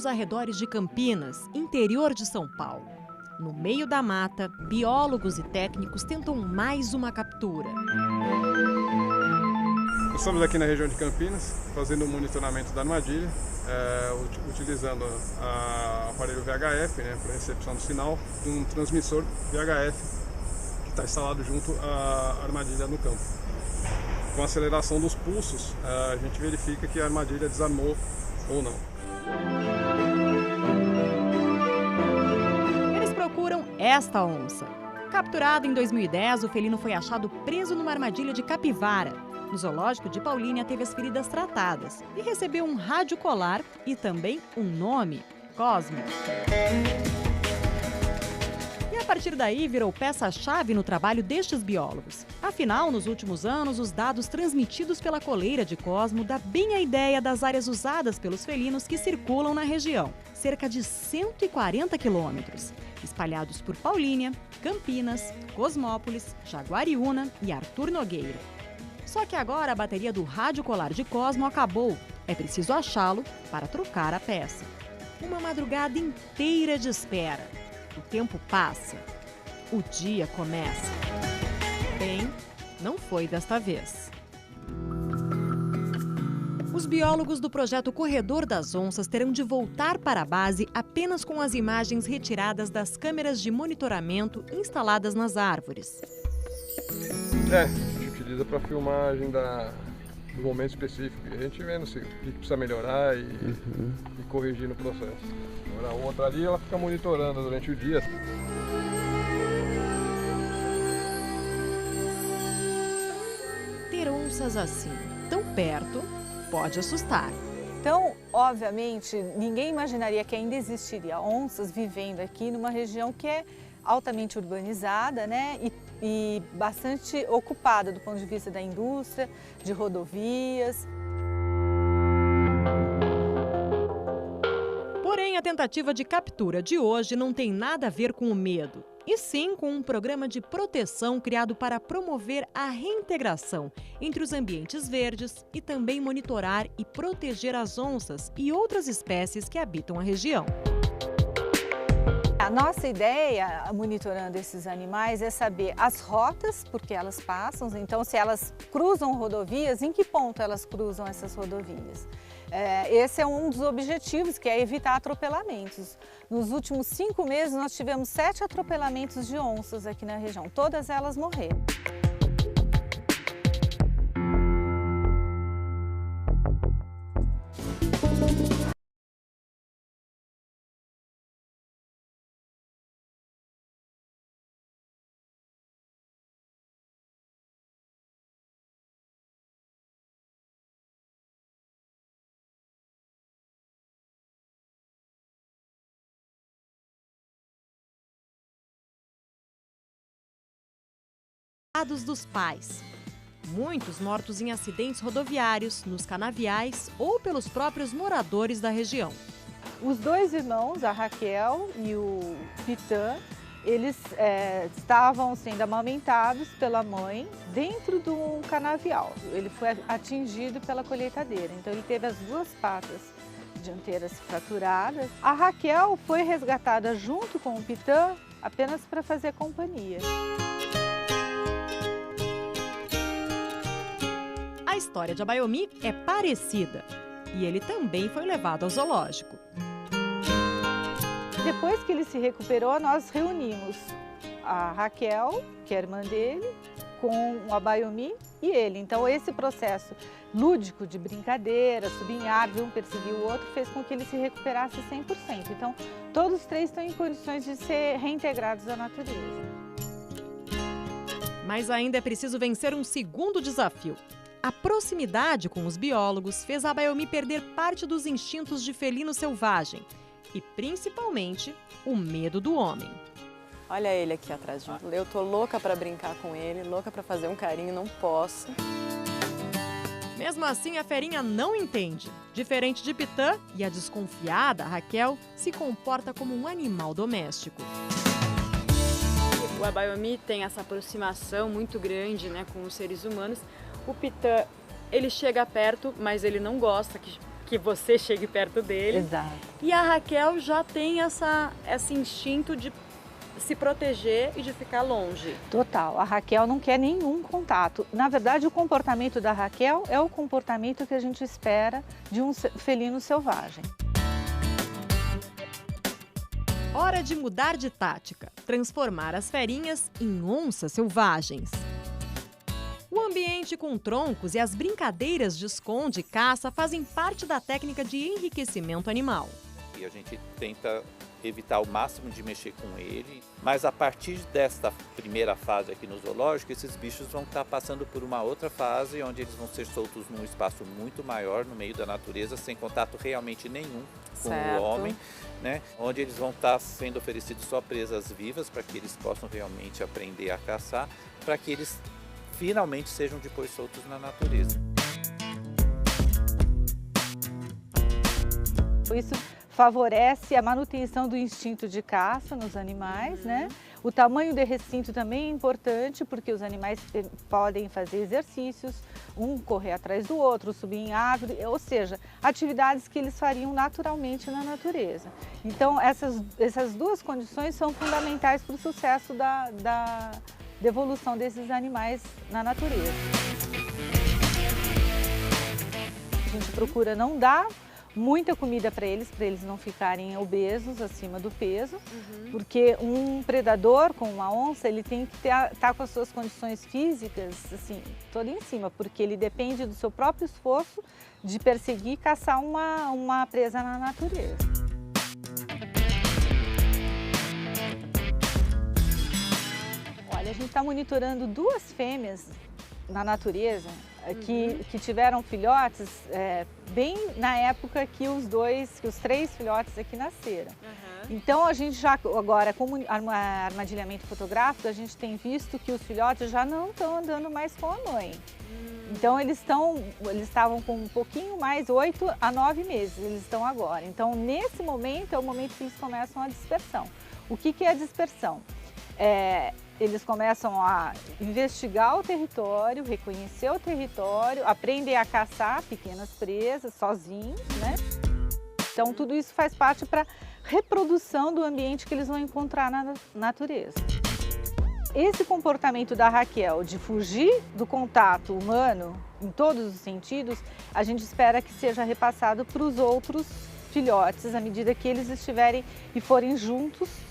nos arredores de Campinas, interior de São Paulo. No meio da mata, biólogos e técnicos tentam mais uma captura. Estamos aqui na região de Campinas, fazendo o monitoramento da armadilha, utilizando o aparelho VHF, para recepção do sinal, de um transmissor VHF que está instalado junto à armadilha no campo. Com a aceleração dos pulsos, a gente verifica que a armadilha desarmou ou não. Eles procuram esta onça. Capturado em 2010, o felino foi achado preso numa armadilha de capivara. No zoológico de Paulínia, teve as feridas tratadas e recebeu um rádio colar e também um nome, Cosmo. E a partir daí virou peça-chave no trabalho destes biólogos. Afinal, nos últimos anos, os dados transmitidos pela coleira de Cosmo dão bem a ideia das áreas usadas pelos felinos que circulam na região. Cerca de 140 quilômetros, espalhados por Paulínia, Campinas, Cosmópolis, Jaguariúna e Arthur Nogueira. Só que agora a bateria do rádio colar de Cosmo acabou. É preciso achá-lo para trocar a peça. Uma madrugada inteira de espera. O tempo passa. O dia começa. Bem, não foi desta vez. Os biólogos do projeto Corredor das Onças terão de voltar para a base apenas com as imagens retiradas das câmeras de monitoramento instaladas nas árvores. Utiliza para filmagem do momento específico. A gente vendo o que precisa melhorar e corrigir no processo. Agora a outra ali, ela fica monitorando durante o dia. Ter onças assim, tão perto, pode assustar. Então, obviamente, ninguém imaginaria que ainda existiria onças vivendo aqui numa região que é altamente urbanizada, e bastante ocupada do ponto de vista da indústria, de rodovias. Porém, a tentativa de captura de hoje não tem nada a ver com o medo, e sim com um programa de proteção criado para promover a reintegração entre os ambientes verdes e também monitorar e proteger as onças e outras espécies que habitam a região. A nossa ideia, monitorando esses animais, é saber as rotas por que elas passam, então se elas cruzam rodovias, em que ponto elas cruzam essas rodovias. Esse é um dos objetivos, que é evitar atropelamentos. Nos últimos 5 meses nós tivemos 7 atropelamentos de onças aqui na região, todas elas morreram. Dos pais. Muitos mortos em acidentes rodoviários, nos canaviais ou pelos próprios moradores da região. Os 2 irmãos, a Raquel e o Pitã, eles estavam sendo amamentados pela mãe dentro de um canavial. Ele foi atingido pela colheitadeira, então ele teve as 2 patas dianteiras fraturadas. A Raquel foi resgatada junto com o Pitã apenas para fazer companhia. A história de Abayomi é parecida e ele também foi levado ao zoológico. Depois que ele se recuperou, nós reunimos a Raquel, que é a irmã dele, com o Abayomi e ele. Então esse processo lúdico de brincadeira, subir em árvore, um perseguir o outro, fez com que ele se recuperasse 100%. Então todos os 3 estão em condições de ser reintegrados à natureza. Mas ainda é preciso vencer um segundo desafio. A proximidade com os biólogos fez a Abayomi perder parte dos instintos de felino selvagem e, principalmente, o medo do homem. Olha ele aqui atrás de mim. Eu tô louca para brincar com ele, louca para fazer um carinho, não posso. Mesmo assim, a ferinha não entende. Diferente de Pitã e a desconfiada Raquel, se comporta como um animal doméstico. O Abayomi tem essa aproximação muito grande, com os seres humanos. O Pitã, ele chega perto, mas ele não gosta que você chegue perto dele. Exato. E a Raquel já tem esse instinto de se proteger e de ficar longe. Total. A Raquel não quer nenhum contato. Na verdade, o comportamento da Raquel é o comportamento que a gente espera de um felino selvagem. Hora de mudar de tática, transformar as ferinhas em onças selvagens. O ambiente com troncos e as brincadeiras de esconde e caça fazem parte da técnica de enriquecimento animal. E a gente tenta evitar o máximo de mexer com ele, mas a partir desta primeira fase aqui no zoológico, esses bichos vão estar passando por uma outra fase, onde eles vão ser soltos num espaço muito maior, no meio da natureza, sem contato realmente nenhum com o homem, né? Onde eles vão estar sendo oferecidos só presas vivas, para que eles possam realmente aprender a caçar, para que eles finalmente sejam depois soltos na natureza. Isso favorece a manutenção do instinto de caça nos animais, né? O tamanho do recinto também é importante, porque os animais podem fazer exercícios, um correr atrás do outro, subir em árvore, ou seja, atividades que eles fariam naturalmente na natureza. Então, essas duas condições são fundamentais para o sucesso da evolução desses animais na natureza. A gente procura não dar muita comida para eles não ficarem obesos, acima do peso, porque um predador, como uma onça, ele tem que estar com as suas condições físicas, assim, toda em cima, porque ele depende do seu próprio esforço de perseguir e caçar uma presa na natureza. Olha, a gente está monitorando duas fêmeas na natureza que tiveram filhotes bem na época que os três filhotes aqui nasceram. Então a gente já agora com armadilhamento fotográfico a gente tem visto que os filhotes já não estão andando mais com a mãe. Então eles estavam com um pouquinho mais, 8 a 9 meses, eles estão agora. Então nesse momento é o momento que eles começam a dispersão. O que é a dispersão? Eles começam a investigar o território, reconhecer o território, aprender a caçar pequenas presas sozinhos, né? Então tudo isso faz parte para reprodução do ambiente que eles vão encontrar na natureza. Esse comportamento da Raquel de fugir do contato humano em todos os sentidos, a gente espera que seja repassado para os outros filhotes à medida que eles estiverem e forem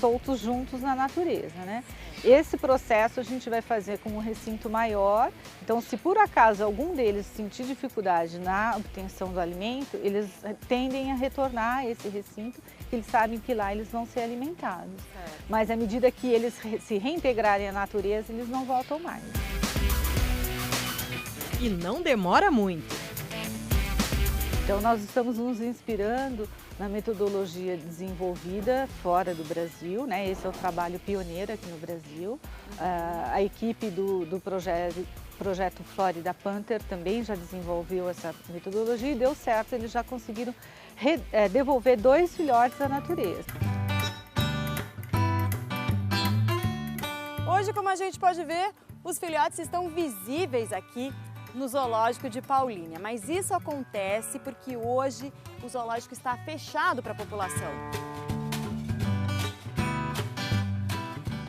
soltos juntos na natureza, né? Esse processo a gente vai fazer com um recinto maior, então se por acaso algum deles sentir dificuldade na obtenção do alimento, eles tendem a retornar a esse recinto, que eles sabem que lá eles vão ser alimentados. Mas à medida que eles se reintegrarem à natureza, eles não voltam mais. E não demora muito. Então nós estamos nos inspirando na metodologia desenvolvida fora do Brasil, né? Esse é o trabalho pioneiro aqui no Brasil. A equipe do projeto Florida Panther também já desenvolveu essa metodologia e deu certo, eles já conseguiram devolver 2 filhotes à natureza. Hoje, como a gente pode ver, os filhotes estão visíveis aqui no zoológico de Paulínia, mas isso acontece porque hoje o zoológico está fechado para a população.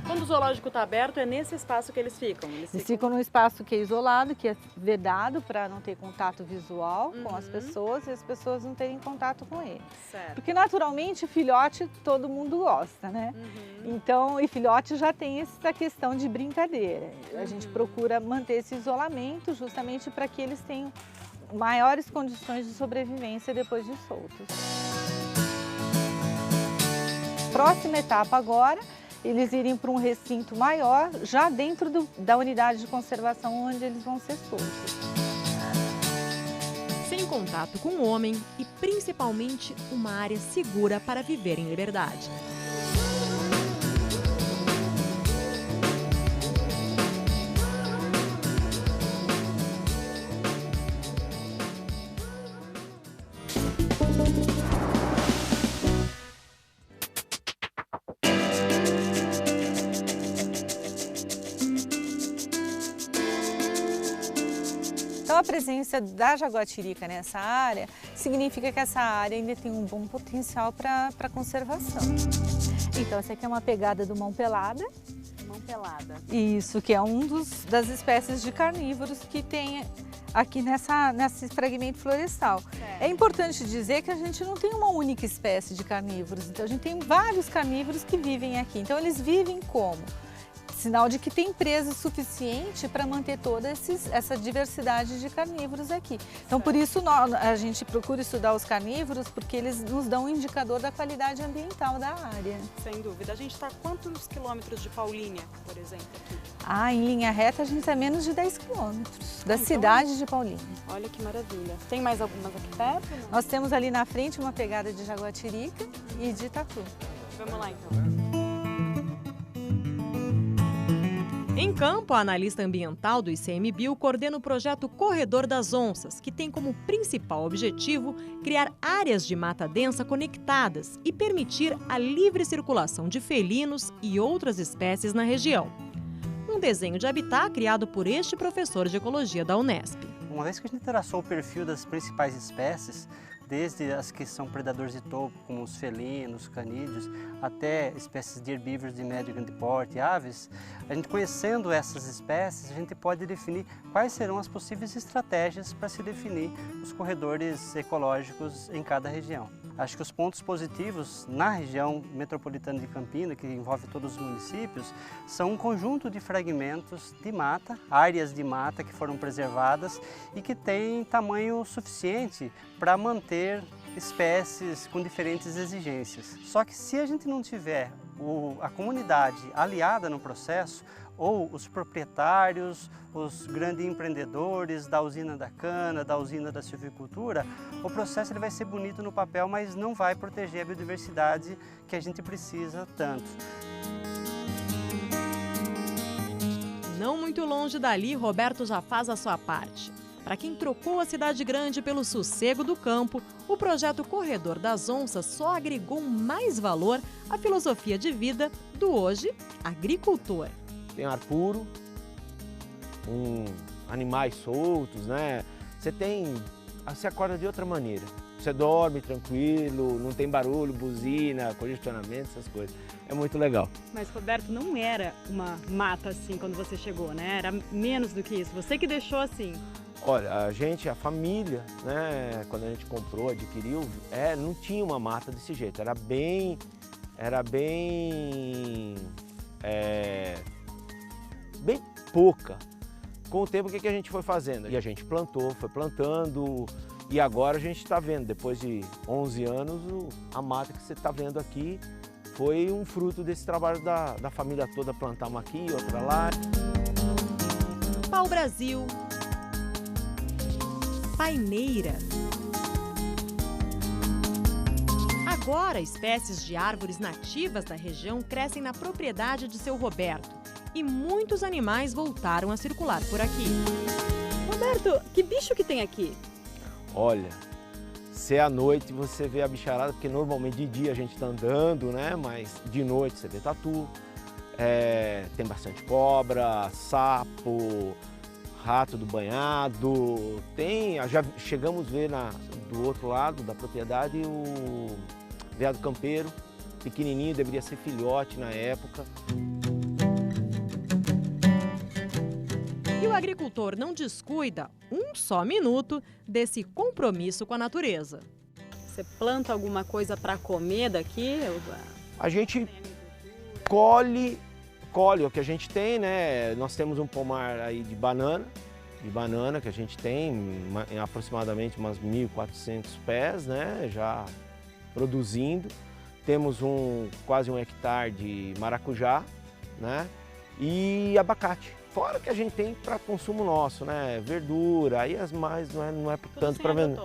Quando o zoológico está aberto, é nesse espaço que eles ficam? Eles ficam num espaço que é isolado, que é vedado para não ter contato visual com as pessoas e as pessoas não terem contato com eles. Certo. Porque naturalmente filhote todo mundo gosta, né? Então, e filhote já tem essa questão de brincadeira. A gente procura manter esse isolamento justamente para que eles tenham maiores condições de sobrevivência depois de soltos. Próxima etapa agora, eles irem para um recinto maior, já dentro da unidade de conservação onde eles vão ser soltos. Sem contato com o homem e principalmente uma área segura para viver em liberdade. Então a presença da jaguatirica nessa área significa que essa área ainda tem um bom potencial para conservação. Então, essa aqui é uma pegada do mão pelada. Mão pelada. Isso, que é das espécies de carnívoros que tem aqui nesse fragmento florestal. Certo. É importante dizer que a gente não tem uma única espécie de carnívoros, então a gente tem vários carnívoros que vivem aqui. Então eles vivem como? Sinal de que tem presa suficiente para manter toda essa diversidade de carnívoros aqui. Então, por isso a gente procura estudar os carnívoros, porque eles nos dão um indicador da qualidade ambiental da área. Sem dúvida. A gente está a quantos quilômetros de Paulínia, por exemplo, aqui? Em linha reta a gente está a menos de 10 quilômetros da cidade de Paulínia. Olha que maravilha. Tem mais algumas aqui perto? Não? Nós temos ali na frente uma pegada de jaguatirica e de tatu. Vamos lá, então. Em campo, a analista ambiental do ICMBio coordena o projeto Corredor das Onças, que tem como principal objetivo criar áreas de mata densa conectadas e permitir a livre circulação de felinos e outras espécies na região. Um desenho de habitat criado por este professor de ecologia da Unesp. Uma vez que a gente traçou o perfil das principais espécies, desde as que são predadores de topo, como os felinos, canídeos, até espécies de herbívoros de médio e grande porte, aves, a gente conhecendo essas espécies, a gente pode definir quais serão as possíveis estratégias para se definir os corredores ecológicos em cada região. Acho que os pontos positivos na região metropolitana de Campinas, que envolve todos os municípios, são um conjunto de fragmentos de mata, áreas de mata que foram preservadas e que têm tamanho suficiente para manter espécies com diferentes exigências. Só que se a gente não tiver a comunidade aliada no processo, ou os proprietários, os grandes empreendedores da usina da cana, da usina da silvicultura, o processo ele vai ser bonito no papel, mas não vai proteger a biodiversidade que a gente precisa tanto. Não muito longe dali, Roberto já faz a sua parte. Para quem trocou a cidade grande pelo sossego do campo, o projeto Corredor das Onças só agregou mais valor à filosofia de vida do hoje agricultor. Tem ar puro, animais soltos, né? Você acorda de outra maneira. Você dorme tranquilo, não tem barulho, buzina, congestionamento, essas coisas. É muito legal. Mas, Roberto, não era uma mata assim quando você chegou, né? Era menos do que isso. Você que deixou assim. Olha, a família, né? Quando a gente comprou, adquiriu, não tinha uma mata desse jeito. Era bem pouca. Com o tempo, o que a gente foi fazendo? E a gente plantou, foi plantando, e agora a gente está vendo, depois de 11 anos, a mata que você está vendo aqui foi um fruto desse trabalho da família toda, plantar uma aqui, outra lá. Pau-brasil, paineira. Agora, espécies de árvores nativas da região crescem na propriedade de seu Roberto. E muitos animais voltaram a circular por aqui. Roberto, que bicho que tem aqui? Olha, se é à noite você vê a bicharada, porque normalmente de dia a gente está andando, né? Mas de noite você vê tatu, tem bastante cobra, sapo, rato do banhado, já chegamos a ver do outro lado da propriedade o veado campeiro, pequenininho, deveria ser filhote na época. E o agricultor não descuida um só minuto desse compromisso com a natureza. Você planta alguma coisa para comer daqui? A gente colhe o que a gente tem, né? Nós temos um pomar aí de banana que a gente tem, em aproximadamente umas 1.400 pés, né? Já produzindo. Temos quase 1 hectare de maracujá, né? E abacate. Fora que a gente tem para consumo nosso, né? Verdura, aí as mais não é tanto para vender.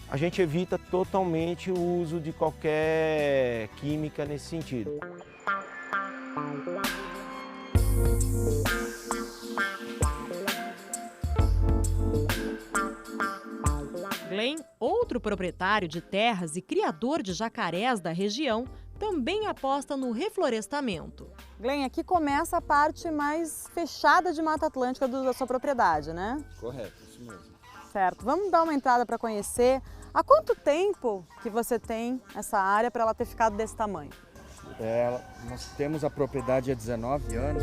A gente evita totalmente o uso de qualquer química nesse sentido. Glenn, outro proprietário de terras e criador de jacarés da região, também aposta no reflorestamento. Glenn, aqui começa a parte mais fechada de Mata Atlântica da sua propriedade, né? Correto, isso mesmo. Certo, vamos dar uma entrada para conhecer. Há quanto tempo que você tem essa área para ela ter ficado desse tamanho? Nós temos a propriedade há 19 anos.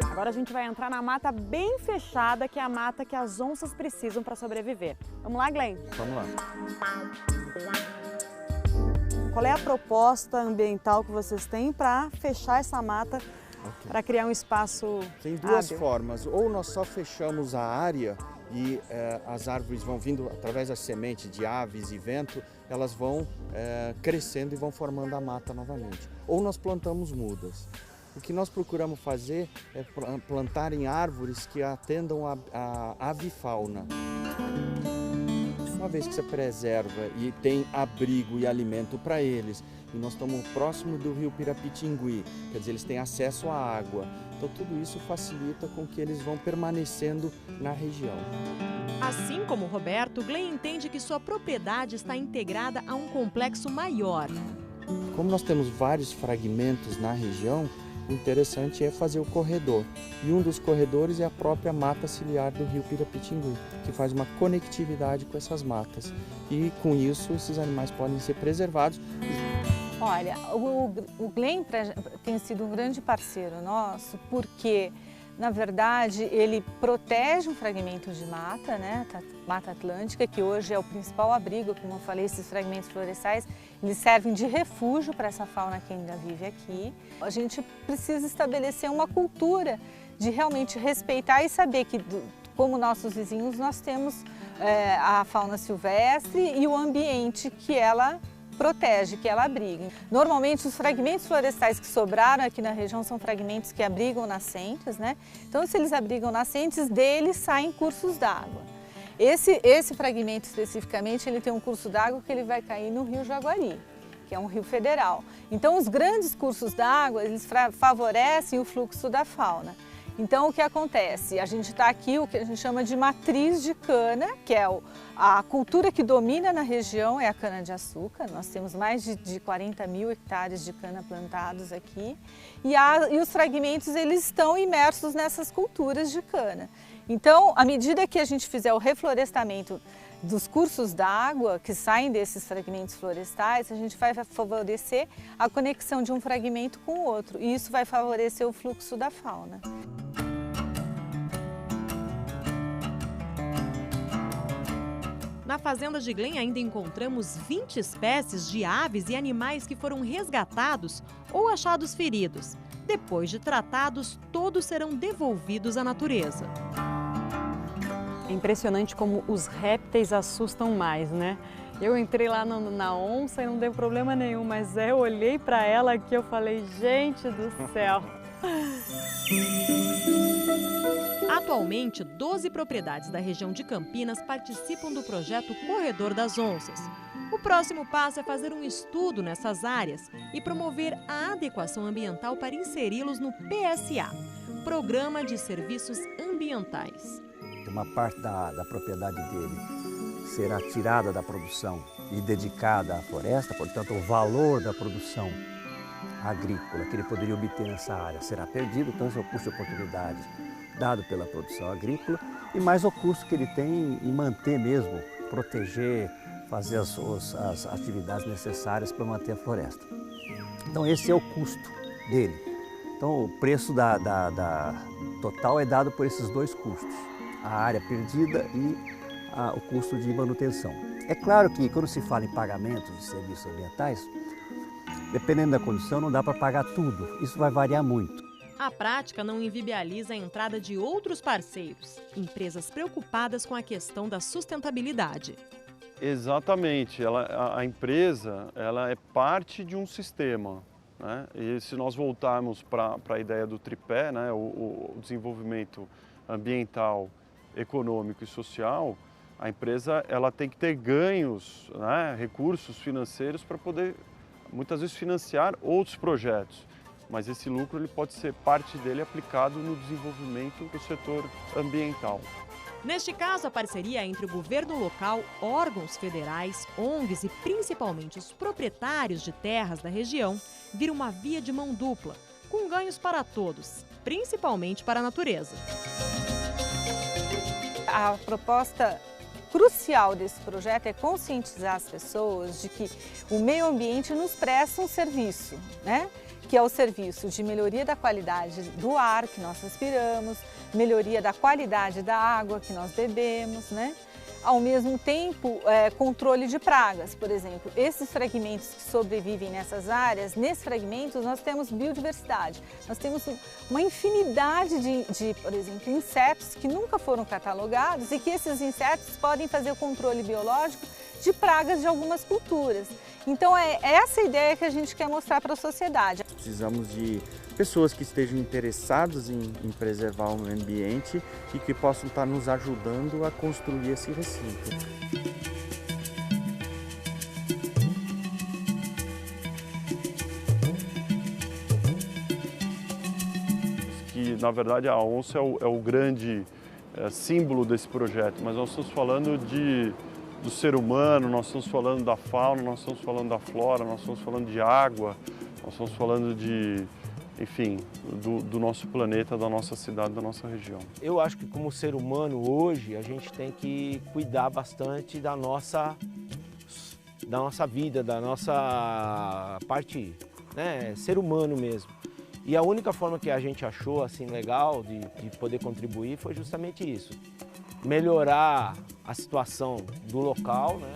Agora a gente vai entrar na mata bem fechada, que é a mata que as onças precisam para sobreviver. Vamos lá, Glenn? Vamos lá. Qual é a proposta ambiental que vocês têm para fechar essa mata, para criar um espaço Tem duas hábil? formas. Ou nós só fechamos a área e as árvores vão vindo através da semente de aves e vento, elas vão crescendo e vão formando a mata novamente. Ou nós plantamos mudas. O que nós procuramos fazer é plantar em árvores que atendam a avifauna. Uma vez que você preserva e tem abrigo e alimento para eles, e nós estamos próximo do rio Pirapitingui, quer dizer, eles têm acesso à água. Então tudo isso facilita com que eles vão permanecendo na região. Assim como o Roberto, Glenn entende que sua propriedade está integrada a um complexo maior. Como nós temos vários fragmentos na região, o interessante é fazer o corredor. E um dos corredores é a própria mata ciliar do rio Pirapitingui, que faz uma conectividade com essas matas. E com isso, esses animais podem ser preservados. Olha, o Glenn tem sido um grande parceiro nosso, porque, na verdade, ele protege um fragmento de mata, né? Mata Atlântica, que hoje é o principal abrigo, como eu falei, esses fragmentos florestais, eles servem de refúgio para essa fauna que ainda vive aqui. A gente precisa estabelecer uma cultura de realmente respeitar e saber que, como nossos vizinhos, nós temos a fauna silvestre e o ambiente que ela protege, que ela abriga. Normalmente os fragmentos florestais que sobraram aqui na região são fragmentos que abrigam nascentes, né? Então, se eles abrigam nascentes, deles saem cursos d'água. Esse fragmento especificamente, ele tem um curso d'água que ele vai cair no Rio Jaguari, que é um rio federal. Então, os grandes cursos d'água, eles favorecem o fluxo da fauna. Então, o que acontece? A gente está aqui, o que a gente chama de matriz de cana, que é a cultura que domina na região, é a cana-de-açúcar. Nós temos mais de 40 mil hectares de cana plantados aqui. E os fragmentos, eles estão imersos nessas culturas de cana. Então, à medida que a gente fizer o reflorestamento dos cursos d'água que saem desses fragmentos florestais, a gente vai favorecer a conexão de um fragmento com o outro. E isso vai favorecer o fluxo da fauna. Na fazenda de Glenn ainda encontramos 20 espécies de aves e animais que foram resgatados ou achados feridos. Depois de tratados, todos serão devolvidos à natureza. É impressionante como os répteis assustam mais, né? Eu entrei lá na onça e não deu problema nenhum, mas eu olhei para ela aqui e eu falei, gente do céu! Atualmente, 12 propriedades da região de Campinas participam do projeto Corredor das Onças. O próximo passo é fazer um estudo nessas áreas e promover a adequação ambiental para inseri-los no PSA, Programa de Serviços Ambientais. Uma parte da propriedade dele será tirada da produção e dedicada à floresta, portanto, o valor da produção agrícola que ele poderia obter nessa área será perdido, então esse é o custo de oportunidade dado pela produção agrícola e mais o custo que ele tem em manter mesmo, proteger, fazer as atividades necessárias para manter a floresta. Então esse é o custo dele. Então o preço total é dado por esses dois custos, a área perdida e o custo de manutenção. É claro que quando se fala em pagamento de serviços ambientais, dependendo da condição, não dá para pagar tudo, isso vai variar muito. A prática não inviabiliza a entrada de outros parceiros, empresas preocupadas com a questão da sustentabilidade. Exatamente, a empresa ela é parte de um sistema, né? E se nós voltarmos para a ideia do tripé, né? o desenvolvimento ambiental, econômico e social, a empresa ela tem que ter ganhos, né? Recursos financeiros para poder, muitas vezes, financiar outros projetos. Mas esse lucro ele pode ser parte dele aplicado no desenvolvimento do setor ambiental. Neste caso, a parceria entre o governo local, órgãos federais, ONGs e principalmente os proprietários de terras da região vira uma via de mão dupla, com ganhos para todos, principalmente para a natureza. a proposta crucial desse projeto é conscientizar as pessoas de que o meio ambiente nos presta um serviço, né? Que é o serviço de melhoria da qualidade do ar que nós respiramos, melhoria da qualidade da água que nós bebemos, né? Ao mesmo tempo, controle de pragas, por exemplo. Esses fragmentos que sobrevivem nessas áreas, nesses fragmentos nós temos biodiversidade. Nós temos uma infinidade de, por exemplo, insetos que nunca foram catalogados e que esses insetos podem fazer o controle biológico de pragas de algumas culturas. Então é essa ideia que a gente quer mostrar para a sociedade. Precisamos de pessoas que estejam interessadas em preservar o meio ambiente e que possam estar nos ajudando a construir esse recinto. Que na verdade a onça é o grande símbolo desse projeto, mas nós estamos falando do ser humano, nós estamos falando da fauna, nós estamos falando da flora, nós estamos falando de água, nós estamos falando de, enfim, do nosso planeta, da nossa cidade, da nossa região. Eu acho que como ser humano hoje a gente tem que cuidar bastante da nossa vida, da nossa parte, né, ser humano mesmo. E a única forma que a gente achou assim legal de poder contribuir foi justamente isso. Melhorar a situação do local, né?